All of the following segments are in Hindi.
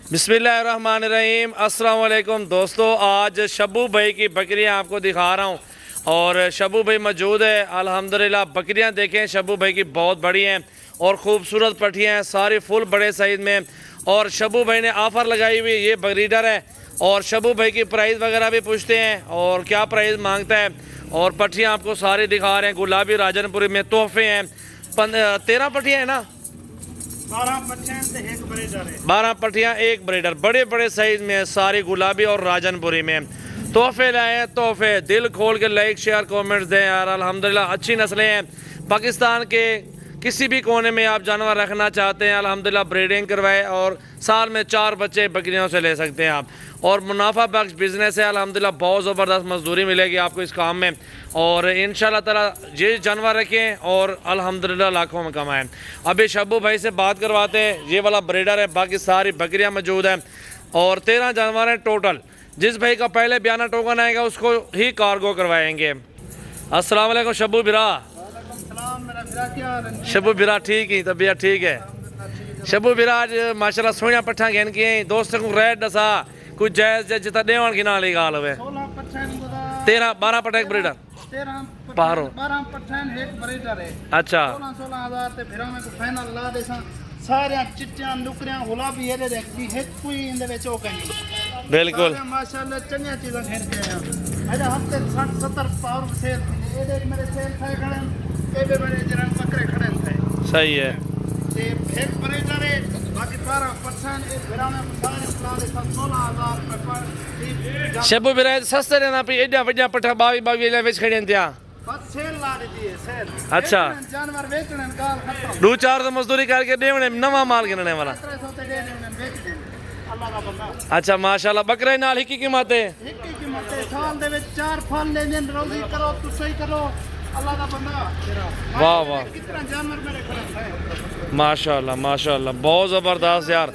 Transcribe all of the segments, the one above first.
बिस्मिल्लाहिर्रहमानिर्रहीम। अस्सलाम वालेकुम दोस्तों, आज शब्बू भाई की बकरियां आपको दिखा रहा हूं और शब्बू भाई मौजूद है। अल्हम्दुलिल्लाह बकरियां देखें शब्बू भाई की बहुत बड़ी हैं और ख़ूबसूरत पट्टियां हैं, सारी फुल बड़े साइज़ में। और शब्बू भाई ने ऑफ़र लगाई हुई, ये ब्रीडर है और शब्बू भाई की प्राइस वगैरह भी पूछते हैं और क्या प्राइस मांगता है। और पट्टियाँ आपको सारी दिखा रहे हैं। गुलाबी राजनपुरी में तोहफे हैं। 13 पट्टियाँ हैं ना, 12 पट्टियाँ एक ब्रीडर, बड़े बड़े साइज में है, सारी गुलाबी और राजनपुरी में। तोहफे लाए हैं, तोहफे। दिल खोल के लाइक शेयर कमेंट्स दें यार। अल्हम्दुलिल्लाह अच्छी नस्लें हैं। पाकिस्तान के किसी भी कोने में आप जानवर रखना चाहते हैं, अल्हम्दुलिल्लाह ब्रीडिंग करवाए और साल में 4 बच्चे बकरियों से ले सकते हैं आप। और मुनाफा बख्श बिज़नेस है। अल्हम्दुलिल्लाह बहुत ज़बरदस्त मजदूरी मिलेगी आपको इस काम में और इंशाल्लाह ताला ये जानवर रखें और अल्हम्दुलिल्लाह लाखों में कमाएं। अभी शब्बू भाई से बात करवाते हैं। ये वाला ब्रीडर है, बाकी सारी बकरियां मौजूद हैं और 13 जानवर हैं टोटल। जिस भाई का पहले बयाना टोकन आएगा उसको ही कार्गो करवाएंगे। अस्सलाम वालेकुम शब्बू बिरा। शब्बू बिरा ठीक ही, तबीयत ठीक है। शब्बू बिरा आज माशाल्लाह सोहणियां पट्ठा घेन के दोस्तों को रेट दसा कुछ जायज़ जिता देवन की नाली गाल हुए। 13-12 पट्ठा एक ब्रीडर पारो 12 पट्ठन एक ब्रीडर है। अच्छा 16,000 ते फिर मैं को फाइनल ला देसा। सारे चिट्टियां नुकरियां गुलाबी ये देखती है कोई इंदे विच ओ कहीं बिल्कुल माशाल्लाह चंगियां चीज़ां घेर के आया। अरे हफ्ते 60-70 पावर सेल थी। ये देख मेरे सेल थे खड़े ए बे मेरे जरा बकरे खड़े थे। सही है। ते एक ब्रीडर है, बाकी 12 पट्ठन एक फिर मैं सारे ला देसा 16,000 पर। शब्बू बिरा सस्ते रहना पे एडा वड्डा पट्ठा 22 ले विच खड़े थिया। बस सेल ला दी है सेल। अच्छा जानवर बेचने गाल खत्म। 2-4 तो मजदूरी करके देवने नवा माल गिनने वाला। 300 ते दे देने बेच दे अल्लाह का बंदा। अच्छा माशाल्लाह बकरे नाल ही की कीमत है। एक की कीमत है साल दे विच 4 फल लेने रोजी करो तो सही करो अल्लाह का बंदा तेरा। वाह वाह कितना जानवर मेरे खड़े है माशाल्लाह माशाल्लाह बहुत ज़बरदस्त यार।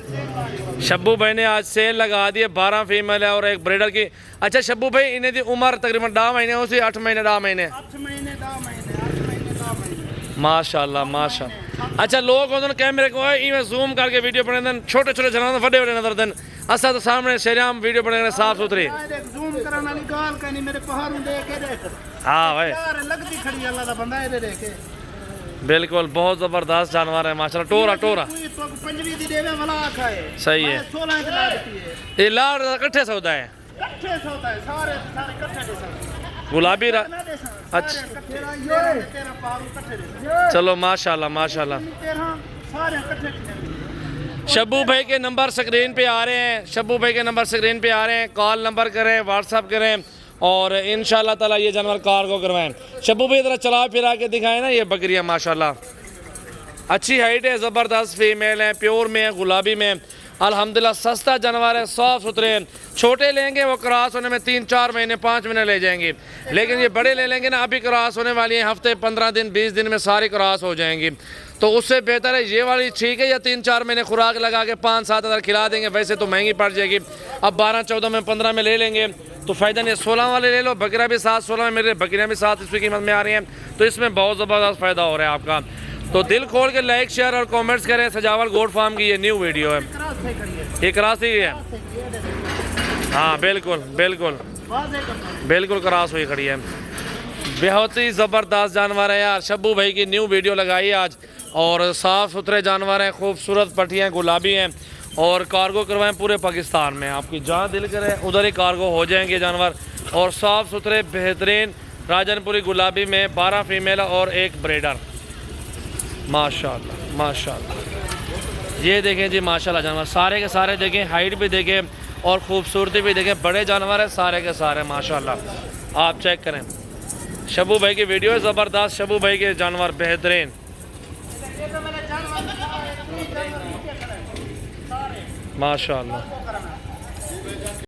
शब्बू भाई ने आज सेल लगा दी है। 12 फीमेल है और एक ब्रीडर की। अच्छा शब्बू भाई इन्हें दी उम्र तकरीबन 10 महीने उसी 8 महीने 10 महीने 8 महीने 10 महीने 8 महीने 10 महीने माशाल्लाह माशाल्लाह। अच्छा लोग उन्होंने कैमरे को इवें जूम करके वीडियो बने देन, छोटे छोटे जानवर बड़े बड़े नजर देन। असा तो सामने शरियाम वीडियो बने साफ सुथरी। जूम करने वाली गाल कहीं मेरे पहाड़ देख के देख। हाँ भाई यार लगती खड़ी अल्लाह का बंदा ये देखे। बिल्कुल बहुत ज़बरदस्त जानवर है माशाल्लाह। टोरा टोरा पंजवी दी देवे वाला आखा है। सही है। 16 की ला देती है। ये लाड़ इकट्ठे सौदा है, इकट्ठे से होता है सारे सारे इकट्ठे दे सकते। गुलाबी अच्छा अच्छा तेरा पारू इकट्ठे दे। चलो माशाल्लाह माशाल्लाह। तेरा सारे इकट्ठे दे। शब्बू भाई के नंबर स्क्रीन पे आ रहे हैं। शब्बू भाई के नंबर स्क्रीन पे आ रहे हैं। कॉल नंबर करें, व्हाट्सअप करें और इंशाल्लाह ताला ये जानवर कार्गो करवाएं। शब्बू भाई जरा चला फिरा के दिखाएं ना। ये बकरियां माशाल्लाह अच्छी हाइट है, ज़बरदस्त फीमेल है, प्योर में है, गुलाबी में। अल्हम्दुलिल्लाह सस्ता जानवर है, साफ़ सुथरे हैं। छोटे लेंगे वो क्रॉस होने में 3-4 महीने 5 महीने ले जाएंगे, लेकिन ये बड़े ले लेंगे ना अभी क्रॉस होने वाली है। हफ्ते 15 दिन 20 दिन में सारी क्रॉस हो जाएंगी। तो उससे बेहतर है ये वाली ठीक है, या 3-4 महीने खुराक लगा के 5-7 हज़ार खिला देंगे। वैसे तो महंगी पड़ जाएगी। अब 12-14 में 15 में ले लेंगे तो फ़ायदा नहीं। 16 वाले ले लो, बकरा भी 7-16 में मेरे बकरियाँ भी 7 इसकी कीमत में आ रही हैं। तो इसमें बहुत ज़बरदस्त फ़ायदा हो रहा है आपका। तो दिल खोल के लाइक शेयर और कमेंट्स करें। सजावल गोट फार्म की ये न्यू वीडियो है। ये क्रॉस ही है। हाँ बिल्कुल बिल्कुल बिल्कुल क्रॉस हुई खड़ी है। बहुत ही ज़बरदस्त जानवर है यार। शब्बू भाई की न्यू वीडियो लगाई आज और साफ़ सुथरे जानवर हैं, खूबसूरत पट्टियाँ गुलाबी हैं और कार्गो करवाएं पूरे पाकिस्तान में। आपकी जहाँ दिल करे उधर ही कार्गो हो जाएंगे जानवर। और साफ़ सुथरे बेहतरीन राजनपुरी गुलाबी में 12 फीमेल और एक ब्रीडर। माशाल्लाह माशाल्लाह। ये देखें जी माशाल्लाह जानवर सारे के सारे देखें, हाइट भी देखें और ख़ूबसूरती भी देखें। बड़े जानवर है सारे के सारे माशाल्लाह। आप चेक करें। शब्बू भाई की वीडियो है ज़बरदस्त। शब्बू भाई के जानवर बेहतरीन माशाल्लाह।